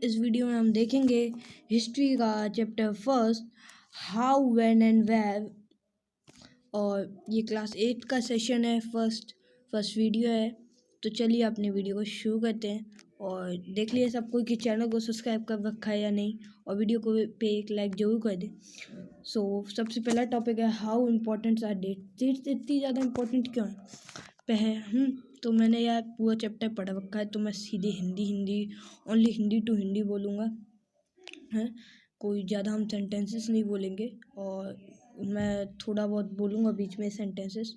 इस वीडियो में हम देखेंगे हिस्ट्री का chapter first, how when and where. और ये क्लास 8 का सेशन है, फर्स्ट वीडियो है। तो चलिए अपनी वीडियो को शुरू करते हैं और देख लिए सब कोई कि चैनल को सब्सक्राइब कर रखा है या नहीं, और वीडियो को पे एक लाइक जरूर कर दें। सबसे पहला टॉपिक है हाउ इम्पोर्टेंट आर डेट्स इतनी ज़्यादा इम्पोर्टेंट क्यों है। तो मैंने यार पूरा चैप्टर पढ़ रखा है, तो मैं सीधे ओनली हिंदी टू हिंदी बोलूँगा है। कोई ज़्यादा हम सेंटेंसेस नहीं बोलेंगे और मैं थोड़ा बहुत बोलूँगा बीच में सेंटेंसेस।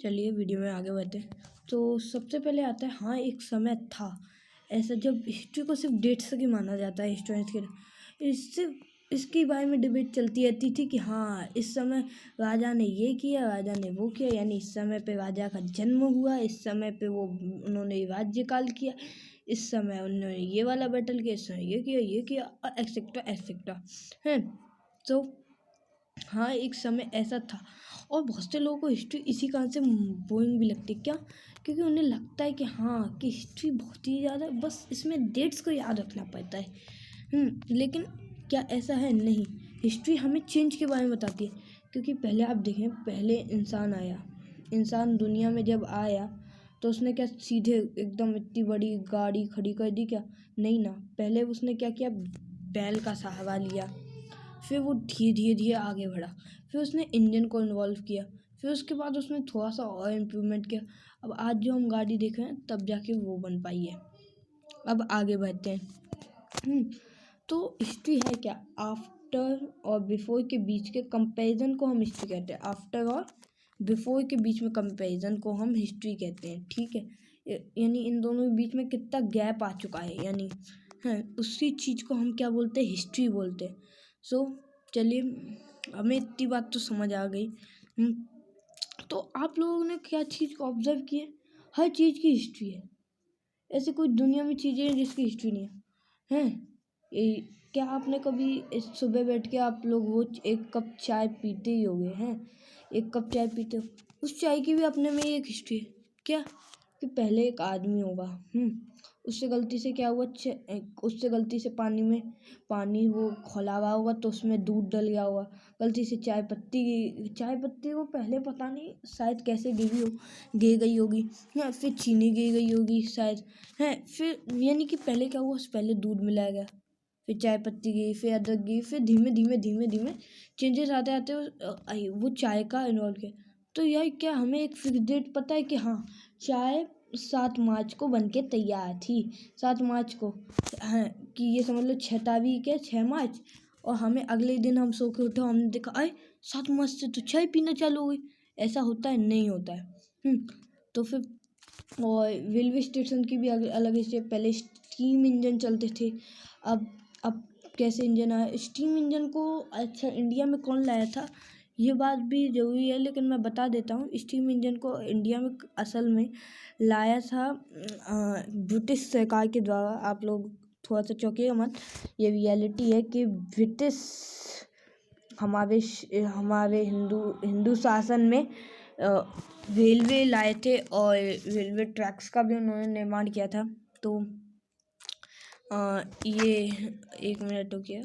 चलिए वीडियो में आगे बढ़ते हैं। तो सबसे पहले आता है, हाँ एक समय था ऐसा जब हिस्ट्री को सिर्फ डेट्स तक ही माना जाता है हिस्टोरियंस के। इससे इसके बारे में डिबेट चलती रहती थी कि हाँ इस समय राजा ने ये किया, राजा ने वो किया, यानी इस समय पे राजा का जन्म हुआ, इस समय पे उन्होंने राज्यकाल किया, इस समय उन्होंने ये वाला बैटल किया, इस समय ये किया एक्सेट्रा एक्सेट्रा है। तो हाँ एक समय ऐसा था, और बहुत से लोगों को हिस्ट्री इसी कारण से बोरिंग भी लगती है। क्या? क्योंकि उन्हें लगता है कि हाँ कि हिस्ट्री बहुत ही ज़्यादा बस इसमें डेट्स को याद रखना पड़ता है। लेकिन क्या ऐसा है? नहीं, हिस्ट्री हमें चेंज के बारे में बताती है। क्योंकि पहले आप देखें, पहले इंसान दुनिया में जब आया तो उसने क्या सीधे एकदम इतनी बड़ी गाड़ी खड़ी कर दी? क्या नहीं ना, पहले उसने क्या किया, बैल का सहारा लिया, फिर वो धीरे आगे बढ़ा, फिर उसने इंजन को इन्वॉल्व किया, फिर उसके बाद उसने थोड़ा सा और इम्प्रूवमेंट किया। अब आज जो हम गाड़ी देख रहे हैं तब जाके वो बन पाई है। अब आगे बढ़ते हैं। तो हिस्ट्री है क्या? आफ्टर और बिफोर के बीच के कंपैरिजन को हम हिस्ट्री कहते हैं। आफ्टर और बिफोर के बीच में कंपैरिजन को हम हिस्ट्री कहते हैं, ठीक है। यानी इन दोनों के बीच में कितना गैप आ चुका है, यानी उसी चीज़ को हम क्या बोलते हैं? हिस्ट्री बोलते हैं। चलिए हमें इतनी बात तो समझ आ गई। तो आप लोगों ने क्या चीज़ को ऑब्जर्व की है? हर चीज़ की हिस्ट्री है। ऐसी कोई दुनिया में चीज़ें हैं जिसकी हिस्ट्री नहीं है? क्या आपने कभी सुबह बैठ के आप लोग वो एक कप चाय पीते ही होंगे हैं? एक कप चाय पीते हो, उस चाय की भी अपने में एक हिस्ट्री है। क्या? कि पहले एक आदमी होगा, उससे गलती से क्या हुआ, उससे गलती से पानी वो खौलावा होगा तो उसमें दूध डल गया होगा। गलती से चाय पत्ती वो पहले पता नहीं शायद कैसे गिर गई होगी, या फिर चीनी गिर गई होगी शायद, है। फिर यानी कि पहले क्या हुआ, पहले दूध मिलाया गया, फिर चाय पत्ती गई, फिर अदरक गई, फिर धीमे धीमे चेंजेस आते आते वो चाय का इन्वॉल्व किया। तो यार क्या हमें एक फिक्स डेट पता है कि हाँ चाय 7 मार्च को बन के तैयार थी? 7 मार्च को, हाँ, कि ये समझ लो 6 तारीख है, 6 मार्च, और हमें अगले दिन हम सो के उठे, हमने देखा अरे 7 मार्च से तो चाय पीना चालू हो गई। ऐसा होता है? नहीं होता है। तो फिर और रेलवे स्टेशन की भी अलग हिस्ट्री। पहले स्टीम इंजन चलते थे, अब कैसे इंजन आया? स्टीम इंजन को अच्छा इंडिया में कौन लाया था, ये बात भी ज़रूरी है, लेकिन मैं बता देता हूँ। स्टीम इंजन को इंडिया में असल में लाया था ब्रिटिश सरकार के द्वारा। आप लोग थोड़ा सा चौंकिएगा मत, ये रियलिटी है कि ब्रिटिश हमारे हिंदू शासन में रेलवे लाए थे, और रेलवे ट्रैक्स का भी उन्होंने निर्माण किया था। तो ये एक मिनट रुकिए,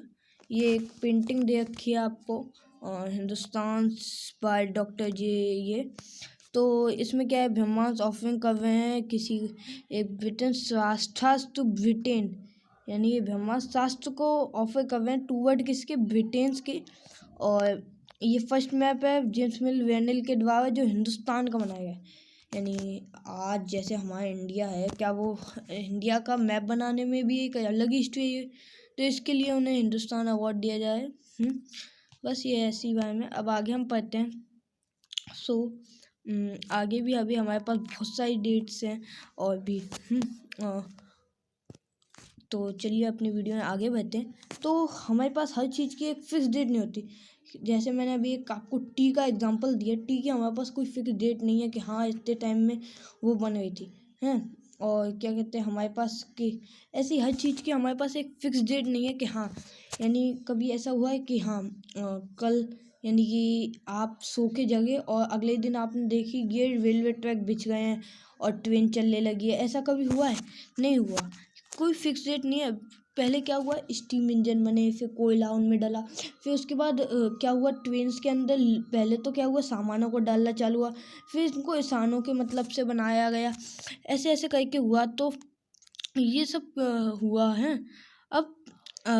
ये एक पेंटिंग दे रखी है आपको, हिंदुस्तान बाय डॉक्टर जे। ये तो इसमें क्या है, ब्रह्मांड ऑफरिंग कर रहे हैं किसी एक ब्रिटेन शास्त्र ब्रिटेन, यानी ये ब्रह्मांड शास्त्र को ऑफर कर रहे हैं टूवर्ड किसके? ब्रिटेन्स के। और ये फर्स्ट मैप है जेम्स मिल वेनेल के द्वारा जो हिंदुस्तान का बनाया गया है। यानी आज जैसे हमारा इंडिया है, क्या वो इंडिया का मैप बनाने में भी एक अलग हिस्ट्री है, तो इसके लिए उन्हें हिंदुस्तान अवार्ड दिया जाए। बस ये ऐसी बात में। अब आगे हम पढ़ते हैं। आगे भी अभी हमारे पास बहुत सारी डेट्स हैं और भी। तो चलिए अपनी वीडियो में आगे बढ़ते हैं। तो हमारे पास हर चीज़ की एक फिक्स डेट नहीं होती। जैसे मैंने अभी एक आपको टी का एग्जांपल दिया, टी की हमारे पास कोई फिक्स डेट नहीं है कि हाँ इतने टाइम में वो बन गई थी, हैं। और क्या कहते हैं, हमारे पास कि ऐसी हर चीज़ की हमारे पास एक फिक्स डेट नहीं है कि हाँ, यानी कभी ऐसा हुआ है कि हाँ कल, यानी कि आप सो के जगे और अगले दिन आपने देखी ये रेलवे ट्रैक बिछ गए हैं और ट्रेन चलने लगी है। ऐसा कभी हुआ है? नहीं हुआ। कोई फिक्स डेट नहीं है। पहले क्या हुआ, स्टीम इंजन बने, फिर कोयला उनमें डला, फिर उसके बाद क्या हुआ, ट्रेन्स के अंदर पहले तो क्या हुआ, सामानों को डालना चालू हुआ, फिर इनको इंसानों के मतलब से बनाया गया, ऐसे ऐसे करके हुआ। तो ये सब हुआ है। अब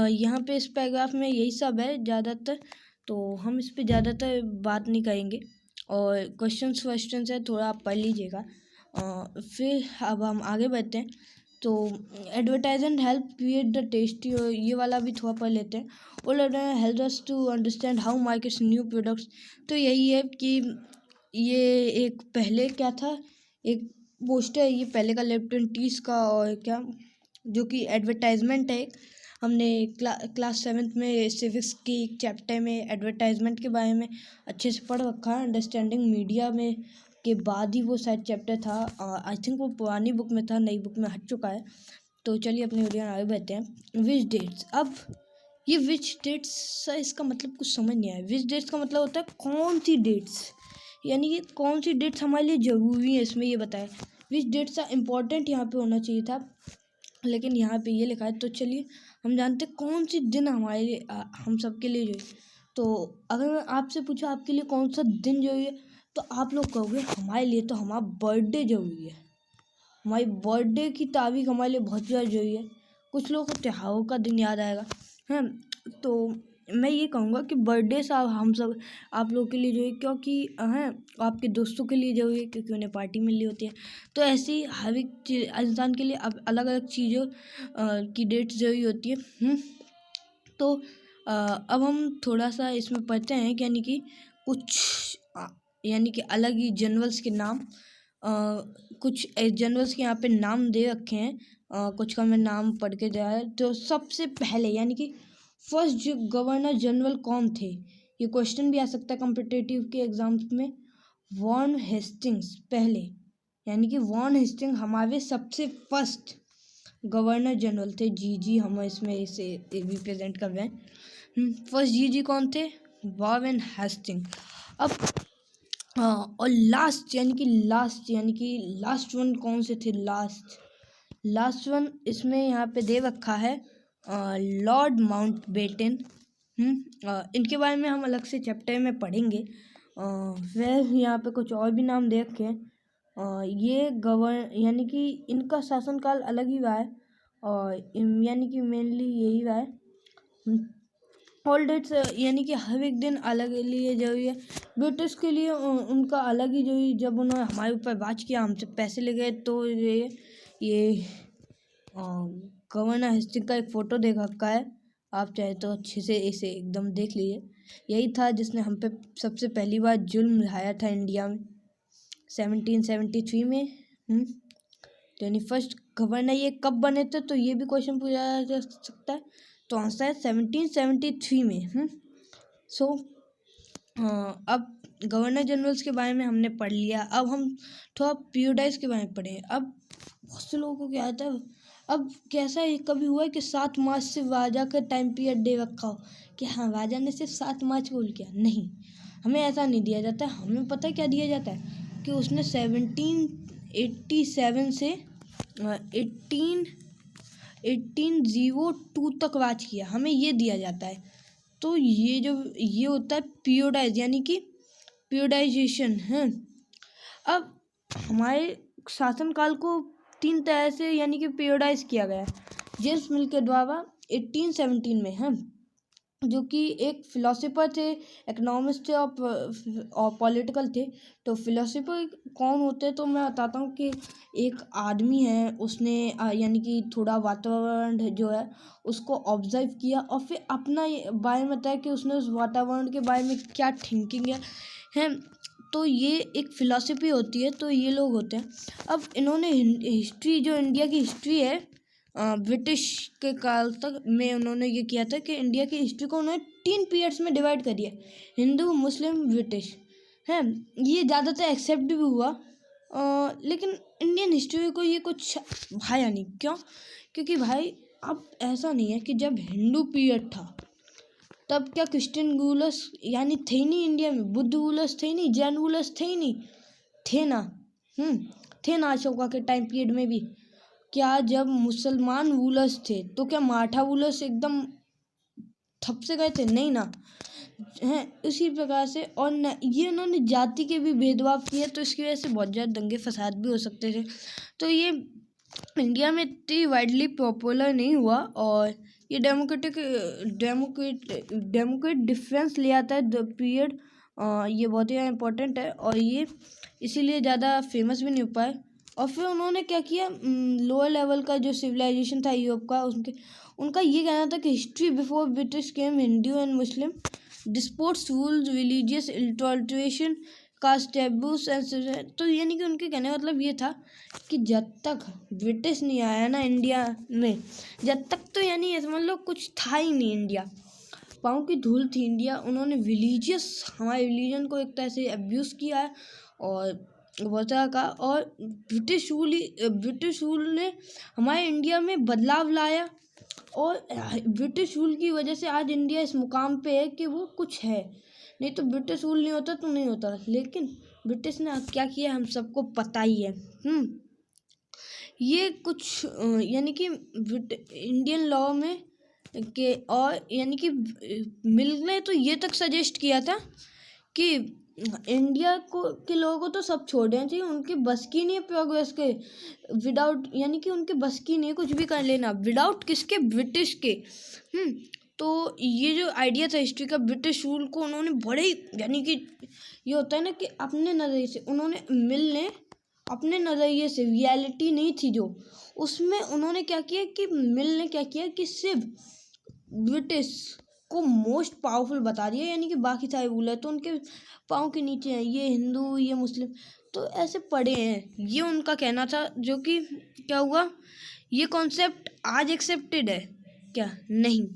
यहाँ पे इस पैराग्राफ में यही सब है ज़्यादातर, तो हम इस पे ज़्यादातर बात नहीं करेंगे। और क्वेश्चंस है, थोड़ा आप पढ़ लीजिएगा। फिर अब हम आगे बढ़ते हैं। तो advertisement help create the test, ये वाला भी थोड़ा पढ़ लेते हैं। और help us to understand how markets new products. तो यही है कि ये एक पहले क्या था, एक पोस्टर है, ये पहले का लिप्टन टीस का, और क्या जो कि एडवर्टाइजमेंट है। हमने क्लास 7th में सिविक्स की एक चैप्टर में एडवर्टाइजमेंट के बारे में अच्छे से पढ़ रखा है। अंडरस्टैंडिंग मीडिया में के बाद ही वो शायद चैप्टर था। आई थिंक वो पुरानी बुक में था, नई बुक में हट चुका है। तो चलिए अपनी वीडियो में आगे बढ़ते हैं। विच डेट्स, अब ये विच डेट्स, इसका मतलब कुछ समझ नहीं आया। विच डेट्स का मतलब होता है कौन सी डेट्स, यानी कि कौन सी डेट्स हमारे लिए ज़रूरी है, इसमें ये बताया। विच डेट्स आर इम्पॉर्टेंट यहाँ पे होना चाहिए था, लेकिन यहाँ पे ये लिखा है। तो चलिए हम जानते हैं कौन सी दिन हमारे लिए हम सबके लिए जो है। तो अगर मैं आपसे पूछूँ आपके लिए कौन सा दिन जरूरी है, तो आप लोग कहोगे हमारे लिए तो हमारा बर्थडे जरूरी है। हमारी बर्थडे की तारीख हमारे लिए बहुत ज़्यादा जरूरी है। कुछ लोगों को त्योहारों का दिन याद आएगा, हैं। तो मैं ये कहूँगा कि बर्थडे सा हम सब आप लोगों के लिए जो है, क्योंकि हैं आपके दोस्तों के लिए जरूरी है, क्योंकि उन्हें पार्टी मिली होती है। तो ऐसे ही हर एक इंसान के लिए अब अलग अलग चीज़ों की डेट्स जरूरी होती है। तो अब हम थोड़ा सा इसमें पढ़ते हैं, यानी कि कुछ यानी कि अलग ही जनरल्स के नाम, कुछ जनरल्स के यहाँ पे नाम दे रखे हैं। कुछ का मैं नाम पढ़ के जा रहा है। तो सबसे पहले यानी कि फर्स्ट जो गवर्नर जनरल कौन थे, ये क्वेश्चन भी आ सकता है कॉम्पिटिटिव के एग्जाम्स में। वॉन हेस्टिंग्स पहले, यानी कि वॉन हेस्टिंग हमारे सबसे फर्स्ट गवर्नर जनरल थे। जी हम इसमें इसे रिप्रेजेंट कर रहे हैं। फर्स्ट जी कौन थे, वॉरेन हेस्टिंग। अब और लास्ट यानी कि लास्ट वन कौन से थे, लास्ट वन इसमें यहाँ पे दे रखा है लॉर्ड माउंटबेटन। इनके बारे में हम अलग से चैप्टर में पढ़ेंगे। वह यहाँ पे कुछ और भी नाम दे रखे हैं। ये यानी कि इनका शासनकाल अलग ही रहा है, और यानी कि मेनली यही रहा है। ऑल डेट्स यानी कि हर एक दिन अलग लिए जरूरी है। ब्रिटिश के लिए उनका अलग ही जो, जब उन्होंने हमारे ऊपर राज किया, हमसे पैसे ले गए, तो ये गवर्नर हेस्टिंग का एक फ़ोटो देख रखा है। आप चाहे तो अच्छे से इसे एकदम देख लीजिए। यही था जिसने हम पे सबसे पहली बार जुल्म ढाया था इंडिया में 1773 में। यानी फर्स्ट गवर्नर ये कब बने थे, तो ये भी क्वेश्चन पूछा जा सकता है। तो आंसर है 1773 में। सो अब गवर्नर जनरल्स के बारे में हमने पढ़ लिया। अब हम थोड़ा पीरियडाइज के बारे में पढ़े। अब बहुत से लोगों को क्या आता है, अब कैसा है, कभी हुआ है कि 7 मार्च से राजा का टाइम पीरियड दे रखा हो कि हाँ राजा ने सिर्फ 7 मार्च को किया, नहीं, हमें ऐसा नहीं दिया जाता है। हमें पता है क्या दिया जाता है, कि उसने 1787 से 1802 तक राज किया, हमें ये दिया जाता है। तो ये होता है पीरियडाइज, यानी कि पीरियडाइजेशन है। अब हमारे शासनकाल को 3 तरह से यानी कि पीरियडाइज किया गया है जेम्स मिल के द्वारा 1817 में, है, जो कि एक फिलोसोफर थे, इकोनॉमिस्ट थे और पॉलिटिकल थे। तो फिलोसोफर कौन होते हैं, तो मैं बताता हूँ कि एक आदमी है, उसने यानी कि थोड़ा वातावरण जो है उसको ऑब्जर्व किया, और फिर अपना बारे में बताया कि उसने उस वातावरण के बारे में क्या थिंकिंग है। तो ये एक फिलॉसफी होती है। तो ये लोग होते हैं। अब इन्होंने हिस्ट्री, जो इंडिया की हिस्ट्री है, ब्रिटिश के काल तक में उन्होंने ये किया था कि इंडिया की हिस्ट्री को उन्होंने 3 पीरियड्स में डिवाइड कर दिया, हिंदू, मुस्लिम, ब्रिटिश, है। ये ज़्यादातर एक्सेप्ट भी हुआ, लेकिन इंडियन हिस्ट्री को ये कुछ भाया नहीं। क्यों? क्योंकि भाई अब ऐसा नहीं है कि जब हिंदू पीरियड था तब क्या क्रिश्चियन रूलर्स यानी थे ही नहीं इंडिया में, बुद्ध रूलर्स थे ही नहीं, जैन रूलर्स थे ही नहीं, थे ना, थे ना अशोका के टाइम पीरियड में भी। क्या जब मुसलमान रूलर्स थे तो क्या मराठा रूलर्स एकदम थप से गए थे? नहीं ना। हैं उसी प्रकार से। और न ये उन्होंने जाति के भी भेदभाव किए, तो इसकी वजह से बहुत ज़्यादा दंगे फसाद भी हो सकते थे। तो ये इंडिया में इतनी वाइडली पॉपुलर नहीं हुआ, और ये डेमोक्रेट डिफरेंस ले आता है द पीरियड। ये बहुत ही इम्पोर्टेंट है, और ये इसीलिए ज़्यादा फेमस भी नहीं हो पाए। और फिर उन्होंने क्या किया, लोअर लेवल का जो सिविलाइजेशन था यूरोप का, उनका ये कहना था कि history before British came Hindu and Muslim disports rules religious alteration caste taboos and. तो यानी कि उनके कहने का मतलब ये था कि जब तक ब्रिटिश नहीं आया ना इंडिया में, जब तक तो यानी समझ लो कुछ था ही नहीं इंडिया, पाँव की धूल थी इंडिया। उन्होंने हमारे रिलीजन को एक तरह से अब्यूज़ किया है, और बहुत सारा का। और ब्रिटिश रूल ने हमारे इंडिया में बदलाव लाया, और ब्रिटिश रूल की वजह से आज इंडिया इस मुकाम पे है कि वो कुछ है। नहीं तो ब्रिटिश रूल नहीं होता तो नहीं होता। लेकिन ब्रिटिश ने क्या किया हम सबको पता ही है। ये कुछ यानी कि इंडियन लॉ में के, और यानी कि मिल ने तो ये तक सजेस्ट किया था कि इंडिया के लोगों को तो सब छोड़ देना चाहिए, उनके बस की नहीं है प्रोग्रेस के विदाउट, यानी कि उनके बस की नहीं है कुछ भी कर लेना विदाउट किसके, ब्रिटिश के। तो ये जो आइडिया था हिस्ट्री का, ब्रिटिश रूल को उन्होंने बड़े, यानी कि ये होता है ना कि अपने नज़रिए से उन्होंने, मिल ने अपने नज़रिए से, रियलिटी नहीं थी जो, उसमें उन्होंने क्या किया कि मिल ने क्या किया कि सिर्फ ब्रिटिश को मोस्ट पावरफुल बता दिया, यानी कि बाकी सारे रूलर तो उनके पाँव के नीचे हैं, ये हिंदू ये मुस्लिम तो ऐसे पड़े हैं, ये उनका कहना था। जो कि क्या हुआ, ये कॉन्सेप्ट आज एक्सेप्टेड है क्या? नहीं।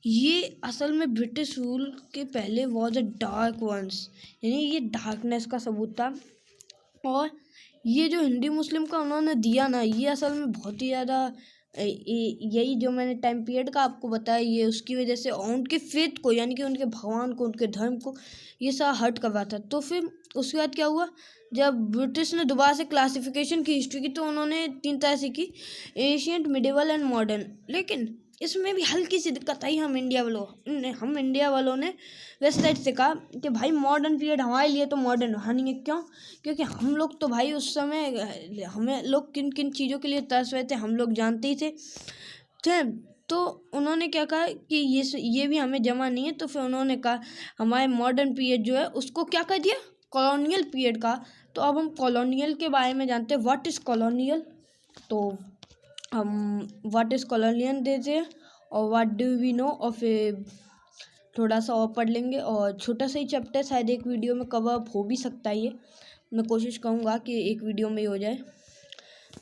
ये असल में ब्रिटिश रूल के पहले वॉज अ डार्क वंस, यानी ये डार्कनेस का सबूत था। और ये जो हिंदू मुस्लिम का उन्होंने दिया ना, ये असल में बहुत ही ज़्यादा यही जो मैंने टाइम पीरियड का आपको बताया, ये उसकी वजह से उनके फेथ को, यानी कि उनके भगवान को, उनके धर्म को ये सारा हर्ट करवा था। तो फिर उसके बाद क्या हुआ, जब ब्रिटिश ने दोबारा से क्लासिफिकेशन की हिस्ट्री की, तो उन्होंने 3 तरह से की, एशियंट, मिडिवल एंड मॉडर्न। लेकिन इसमें भी हल्की सी दिक्कत आई हम इंडिया वालों ने वेस्ट साइड से कहा कि भाई मॉडर्न पीरियड हमारे लिए तो मॉडर्न नहीं है। क्यों? क्योंकि हम लोग तो भाई उस समय, हमें लोग किन किन चीज़ों के लिए तरस रहे थे हम लोग जानते ही थे। तो उन्होंने क्या कहा कि ये भी हमें जमा नहीं है। तो फिर उन्होंने कहा हमारे मॉडर्न पीरियड जो है उसको क्या कर दिया, कॉलोनियल पीरियड का। तो अब हम कॉलोनियल के बारे में जानते हैं, व्हाट इज़ कॉलोनियल। तो हम व्हाट इज़ कॉलोनियल देते हैं, और what do we know of थोड़ा सा और पढ़ लेंगे। और छोटा सा ही चैप्टर, शायद एक वीडियो में कवर अप हो भी सकता है। ये मैं कोशिश करूँगा कि एक वीडियो में ही हो जाए।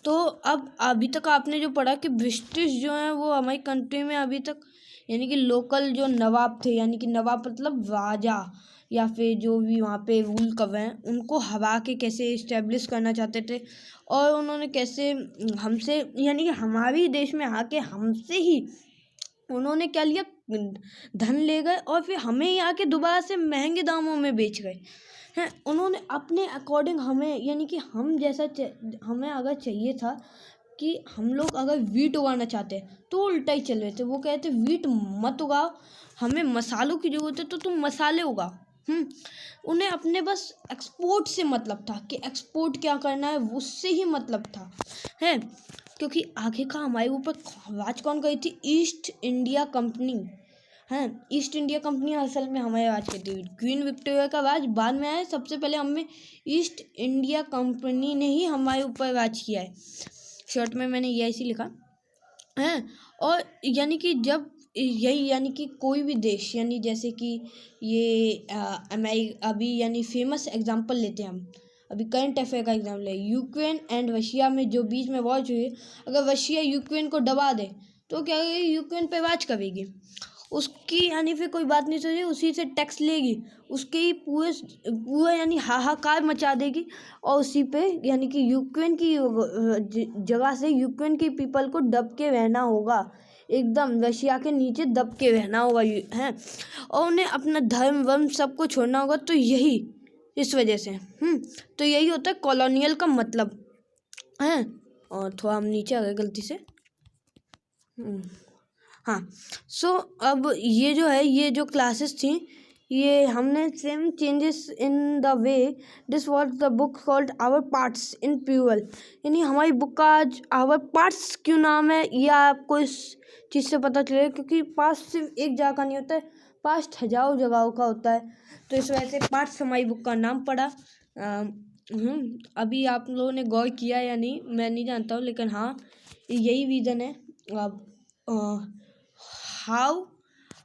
तो अब अभी तक आपने जो पढ़ा कि ब्रिटिश जो है वो हमारी कंट्री में अभी तक, यानी कि लोकल जो नवाब थे, यानी कि नवाब मतलब राजा या फिर जो भी वहाँ पे रूल कर रहे हैं, उनको हरा के कैसे इस्टेब्लिश करना चाहते थे। और उन्होंने कैसे हमसे, यानी कि हमारे देश में आके हमसे ही उन्होंने क्या लिया, धन ले गए, और फिर हमें ही आके दोबारा से महंगे दामों में बेच गए हैं। उन्होंने अपने अकॉर्डिंग हमें, यानी कि हम जैसा हमें अगर चाहिए था कि हम लोग अगर वीट उगाना चाहते हैं तो उल्टा ही चल रहे थे। वो कहते वीट मत उगाओ, हमें मसालों की ज़रूरत है तो तुम मसाले उगाओ। उन्हें अपने बस एक्सपोर्ट से मतलब था कि एक्सपोर्ट क्या करना है, उससे ही मतलब था है। क्योंकि आगे का हमारे ऊपर राज कौन गई थी, ईस्ट इंडिया कंपनी। हाँ, ईस्ट इंडिया कंपनी असल में हमारे राज करती थी। क्वीन विक्टोरिया का राज बाद में आया, सबसे पहले हमें ईस्ट इंडिया कंपनी ने ही हमारे ऊपर राज किया है। शॉर्ट में मैंने ये ऐसे लिखा है। और यानी कि जब यही, यानी कि कोई भी देश, यानी जैसे कि ये अभी यानी फेमस एग्जांपल लेते हैं हम, अभी करंट अफेयर का एग्जाम्पल है, यूक्रेन एंड रशिया में जो बीच में वॉर हुई है, अगर रशिया यूक्रेन को दबा दे तो क्या करेगी, यूक्रेन पे राज करेगी उसकी, यानी फिर कोई बात नहीं सोचेगी, उसी से टैक्स लेगी, उसके ही पूरा यानी हाहाकार मचा देगी। और उसी पे यानी कि यूक्रेन की जगह से यूक्रेन की पीपल को दब के रहना होगा, एकदम रशिया के नीचे दब के रहना होगा है। और उन्हें अपना धर्म वर्म सबको छोड़ना होगा। तो यही इस वजह से तो यही होता है कॉलोनियल का मतलब है। और थोड़ा हम नीचे आ गए गलती से। हाँ, सो अब ये जो है, ये जो क्लासेस थी, ये हमने same changes in the way this was the book called our parts in pual, यानी हमारी बुक का आज आवर पार्ट्स क्यों नाम है, यह आपको इस चीज़ से पता चलेगा, क्योंकि पास्ट सिर्फ एक जगह का नहीं होता है, पास्ट हजारों जगहों का होता है। तो इस वजह से पार्ट्स हमारी बुक का नाम पड़ा। अभी आप लोगों ने गौर किया या नहीं मैं नहीं जानता हूँ, लेकिन हाँ यही रीज़न है। अब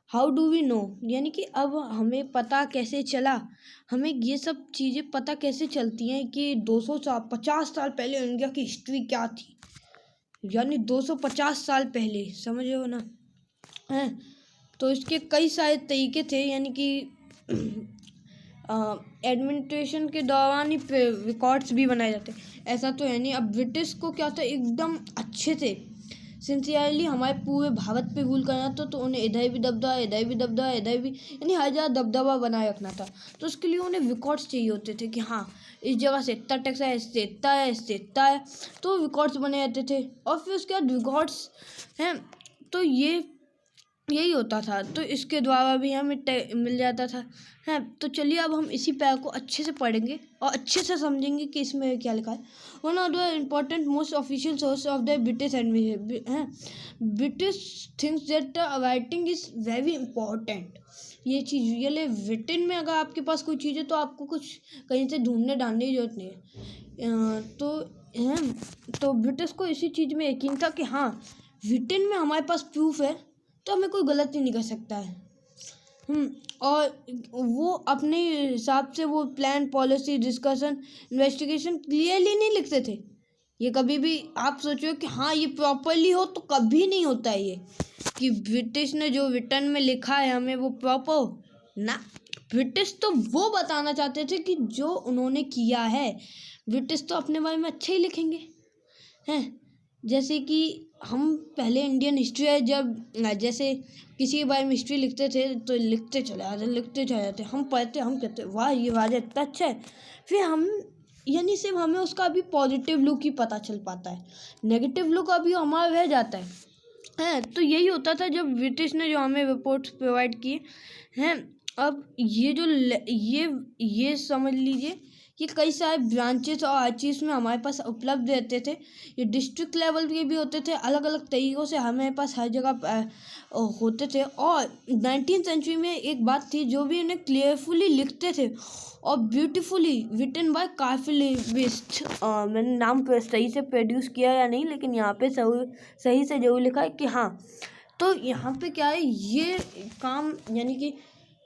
हाउ डू वी नो, यानी कि अब हमें पता कैसे चला, हमें ये सब चीज़ें पता कैसे चलती हैं कि 250 साल पहले इंडिया की हिस्ट्री क्या थी, यानी 250 साल पहले, समझ रहे हो ना हैं। तो इसके कई सारे तरीके थे, यानी कि एडमिनिस्ट्रेशन के दौरान ही रिकॉर्ड्स भी बनाए जाते, ऐसा तो है नहीं। अब ब्रिटिश को क्या था, एकदम अच्छे से सिंसियरली हमारे पूरे भारत पे रूल करना था, तो उन्हें इधर भी दबदबा, इधर भी दबदबा, इधर भी, यानी हर जगह दबदबा बनाए रखना था। तो उसके लिए उन्हें रिकॉर्ड्स चाहिए होते थे कि हाँ इस जगह से इतना टैक्स है, इससे इतना है, इससे इतना है, तो रिकॉर्ड्स बने जाते थे। और फिर उसके बाद रिकॉर्ड्स हैं, तो यही होता था, तो इसके द्वारा भी हमें मिल जाता था। हैं, तो चलिए अब हम इसी पैर को अच्छे से पढ़ेंगे और अच्छे से समझेंगे कि इसमें क्या लिखा है। One of the important most official source of the British हैं, British thinks that writing is very important. ये चीज़ रियली रिटन में अगर आपके पास कोई चीज़ है तो आपको कुछ कहीं से ढूंढने डालने की जरूरत नहीं है। तो ब्रिटिश को इसी चीज़ में यकीन था कि हाँ रिटन में हमारे पास प्रूफ है तो हमें कोई गलती नहीं कर सकता है। और वो अपने हिसाब से वो plan, policy, discussion, investigation clearly नहीं लिखते थे। ये कभी भी आप सोचो कि हाँ ये प्रॉपरली हो, तो कभी नहीं होता है ये कि ब्रिटिश ने जो रिटर्न में लिखा है हमें वो प्रॉपर हो ना। ब्रिटिश तो वो बताना चाहते थे कि जो उन्होंने किया है, ब्रिटिश तो अपने बारे में अच्छा ही लिखेंगे हैं। जैसे कि हम पहले इंडियन हिस्ट्री है, जब जैसे किसी के बारे में हिस्ट्री लिखते थे तो लिखते चले जाते, हम पढ़ते, हम कहते वाह ये राजा इतना अच्छा है, फिर हम यानी सिर्फ हमें उसका अभी पॉजिटिव लुक ही पता चल पाता है, नेगेटिव लुक अभी हमारा रह जाता है। तो यही होता था जब ब्रिटिश ने जो हमें रिपोर्ट्स प्रोवाइड किए हैं। अब ये जो ये समझ लीजिए ये कई सारे ब्रांचेस और आर्चिव्स में हमारे पास उपलब्ध रहते थे। ये डिस्ट्रिक्ट लेवल के भी होते थे, अलग अलग तरीक़ों से हमारे पास हर जगह होते थे। और 19th सेंचुरी में एक बात थी, जो भी उन्हें क्लियरफुली लिखते थे और ब्यूटीफुली रिटन बाय कार्फिलिस्ट। मैंने नाम सही से प्रोड्यूस किया या नहीं, लेकिन यहाँ पे सही से जरूर लिखा है कि हाँ। तो यहाँ पे क्या है, ये काम यानी कि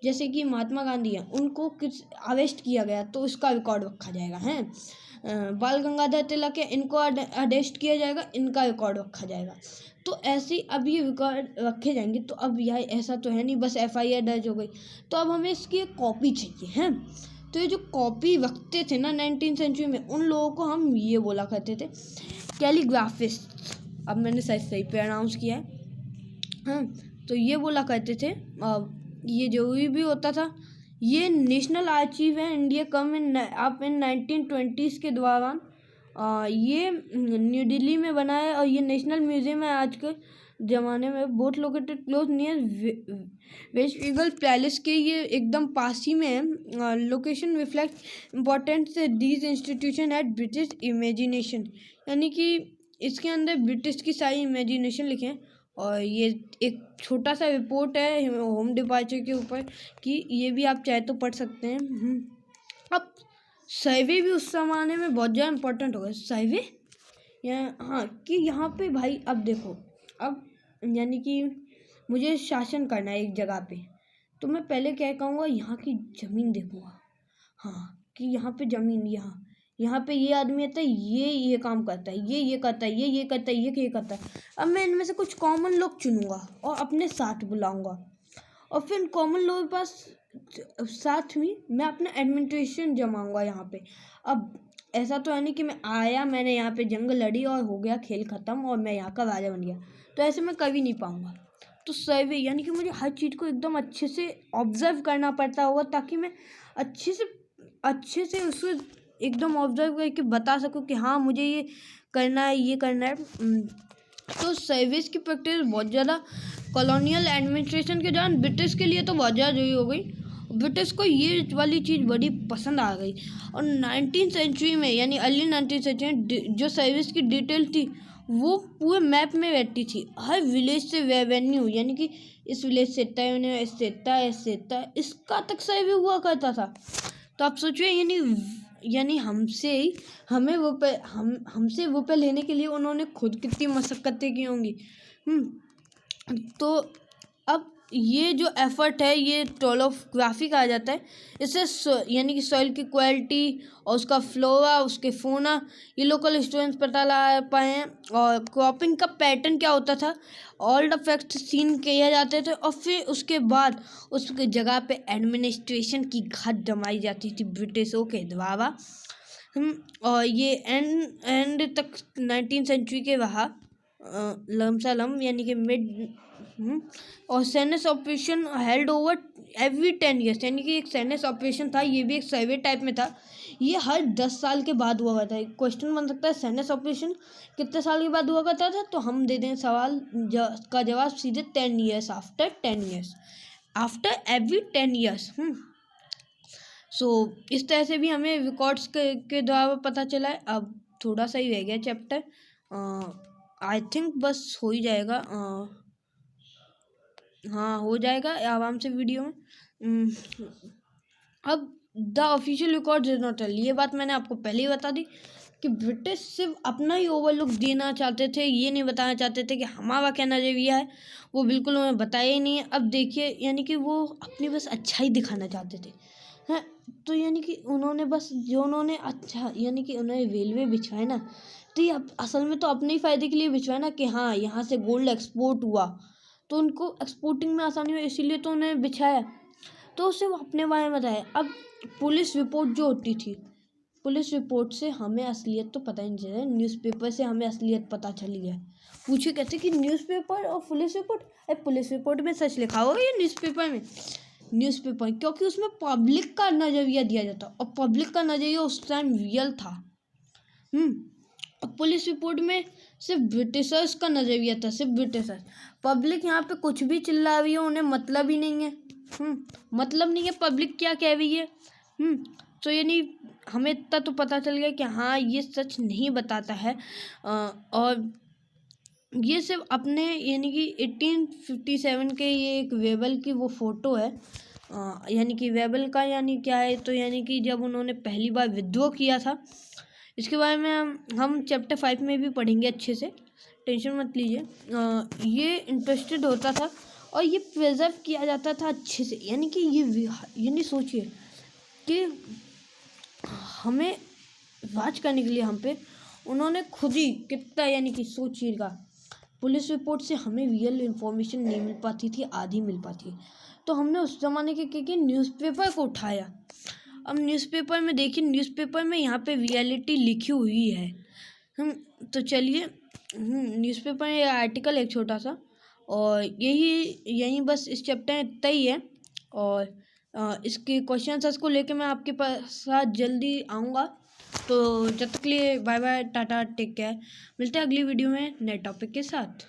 जैसे कि महात्मा गांधी हैं, उनको किस अरेस्ट किया गया तो उसका रिकॉर्ड रखा जाएगा हैं। बाल गंगाधर तिलक है, इनको अरेस्ट किया जाएगा, इनका रिकॉर्ड रखा जाएगा। तो ऐसे अब ये रिकॉर्ड रखे जाएंगे। तो अब यह ऐसा तो है नहीं बस FIR दर्ज हो गई, तो अब हमें इसकी एक कॉपी चाहिए हैं। तो ये जो कॉपी रखते थे ना 19th सेंचुरी में, उन लोगों को हम ये बोला करते थे कैलीग्राफिस्ट। अब मैंने सही प्रोनाउंस किया है। हाँ, तो ये बोला करते थे। ये जरूरी भी होता था। ये नेशनल आर्चिव है, इंडिया कम इन 1920s के दौरान। ये न्यू दिल्ली में बना है और ये नेशनल म्यूजियम है आज के ज़माने में, both located close near West Eagle Palace के ये एकदम पास ही में है। Location reflect important these institution at British imagination, यानी कि इसके अंदर ब्रिटिश की सारी इमेजिनेशन लिखे हैं। और ये एक छोटा सा रिपोर्ट है होम डिपार्चर के ऊपर कि ये भी आप चाहे तो पढ़ सकते हैं। अब सर्वे भी उस ज़माने में बहुत ज़्यादा इम्पोर्टेंट होगा। सर्वे हाँ कि यहाँ पे भाई अब देखो, अब यानी कि मुझे शासन करना है एक जगह पे, तो मैं पहले क्या कहूँगा, यहाँ की ज़मीन देखूँगा। हाँ कि यहाँ पे ज़मीन, यहाँ पे ये आदमी आता है, ये काम करता है, ये करता है, ये करता है, ये करता है। अब मैं इनमें से कुछ कॉमन लोग चुनूँगा और अपने साथ बुलाऊँगा, और फिर कॉमन लोगों के पास साथ में मैं अपना एडमिनिस्ट्रेशन जमाऊँगा यहाँ पे। अब ऐसा तो है नहीं कि मैं आया, मैंने यहाँ पे जंग लड़ी और हो गया खेल ख़त्म और मैं यहाँ का राजा बन गया, तो ऐसे मैं कभी नहीं पाऊँगा। तो सर्वे यानी कि मुझे हर चीज़ को एकदम अच्छे से ऑब्जर्व करना पड़ता होगा, ताकि मैं अच्छे से उसको एकदम ऑब्जर्व करके बता सको कि हाँ मुझे ये करना है, ये करना है। तो सर्विस की प्रैक्टिस बहुत ज़्यादा कॉलोनियल एडमिनिस्ट्रेशन के दौरान ब्रिटिश के लिए तो बहुत ज़्यादा जरूरी हो गई। ब्रिटिश को ये वाली चीज़ बड़ी पसंद आ गई और 19th सेंचुरी में यानी अर्ली 19th सेंचुरी में जो सर्विस की डिटेल थी वो पूरे मैप में बैठती थी। हर विलेज से रेवेन्यू यानी कि इस विलेज से इतना रेवेन्यू, इससे इतना, इससे इतना, इसका तक सर्वे हुआ करता था। तो आप सोचिए यानी हमसे रुपये लेने के लिए उन्होंने खुद कितनी मशक्क़तें की होंगी। तो अब ये जो एफर्ट है ये टोपोग्राफी कहा जाता है। इससे यानी कि सॉइल की क्वालिटी और उसका फ्लोरा, उसके फोना, ये लोकल स्टूडेंट्स पता लगा पाए हैं। और क्रॉपिंग का पैटर्न क्या होता था, ऑल द फैक्ट्स सीन किए जाते थे और फिर उसके बाद उसके जगह पे एडमिनिस्ट्रेशन की घात जमाई जाती थी ब्रिटिशों के द्वारा। और ये एंड तक 19th सेंचुरी के रहा लमसलम यानी कि मिड। और census operation held over every 10 years यानी कि एक सेनेस ऑपरेशन था, ये भी एक सर्वे टाइप में था। ये हर 10 साल के बाद हुआ करता है। क्वेश्चन बन सकता है सेनेस ऑपरेशन कितने साल के बाद हुआ करता था, तो हम दे दें सवाल का जवाब सीधे 10 years, after 10 years, after every 10 years. So इस तरह से भी हमें रिकॉर्ड्स के द्वारा पता चला है। अब थोड़ा सा ही रह गया चैप्टर, आई थिंक बस हो ही जाएगा। हाँ हो जाएगा आराम से वीडियो में। अब the official record is not tell, ये बात मैंने आपको पहले ही बता दी कि ब्रिटिश सिर्फ अपना ही ओवरलुक देना चाहते थे, ये नहीं बताना चाहते थे कि हमारा क्या नज़रिया है, वो बिल्कुल उन्हें बताया ही नहीं है। अब देखिए यानी कि वो अपनी बस अच्छा ही दिखाना चाहते थे हैं। तो यानी कि उन्होंने बस जो उन्होंने अच्छा यानी कि उन्होंने रेलवे बिछवाए ना, तो ये असल में तो अपने ही फ़ायदे के लिए बिछवाए ना कि हाँ यहाँ से गोल्ड एक्सपोर्ट हुआ तो उनको एक्सपोर्टिंग में आसानी हो, इसीलिए तो उन्हें बिछाया। तो उसे वो अपने बारे में बताया। अब पुलिस रिपोर्ट जो होती थी, पुलिस रिपोर्ट से हमें असलियत तो पता ही नहीं चला, न्यूज़पेपर से हमें असलियत पता चली है। पूछे कहते कि न्यूज़पेपर और पुलिस रिपोर्ट, अरे पुलिस रिपोर्ट में सच लिखा होगा या न्यूज़पेपर में? न्यूज़पेपर, क्योंकि उसमें पब्लिक का नज़रिया दिया जाता और पब्लिक का नज़रिया उस टाइम रियल था। और पुलिस रिपोर्ट में सिर्फ ब्रिटिशर्स का नज़रिया था, सिर्फ ब्रिटिशर्स। पब्लिक यहाँ पे कुछ भी चिल्ला रही है, उन्हें मतलब ही नहीं है। मतलब नहीं है पब्लिक क्या कह रही है। तो यानी हमें इतना तो पता चल गया कि हाँ ये सच नहीं बताता है। और ये सिर्फ अपने यानी कि 1857 के ये एक वेबल की वो फ़ोटो है। यानी कि वेबल का यानी क्या है, तो यानी कि जब उन्होंने पहली बार विद्रोह किया था। इसके बारे में हम चैप्टर 5 में भी पढ़ेंगे अच्छे से, टेंशन मत लीजिए। ये इंटरेस्टेड होता था और ये प्रिजर्व किया जाता था अच्छे से। यानी कि यानी सोचिए कि हमें राज करने के लिए हम पे उन्होंने खुद ही कितना यानी कि सोचिएगा, पुलिस रिपोर्ट से हमें रियल इन्फॉर्मेशन नहीं मिल पाती थी, आधी मिल पाती। तो हमने उस ज़माने के न्यूज़पेपर को उठाया। अब न्यूज़पेपर में देखिए, न्यूज़पेपर में यहाँ पे रियलिटी लिखी हुई है। तो चलिए, न्यूज़पेपर में आर्टिकल एक छोटा सा, और यही बस इस चैप्टर में इतना ही है। और इसके क्वेश्चन आंसर्स को लेके मैं आपके पास जल्दी आऊँगा। तो जब तक के लिए bye bye, tata, take care. मिलते हैं अगली वीडियो में नए टॉपिक के साथ।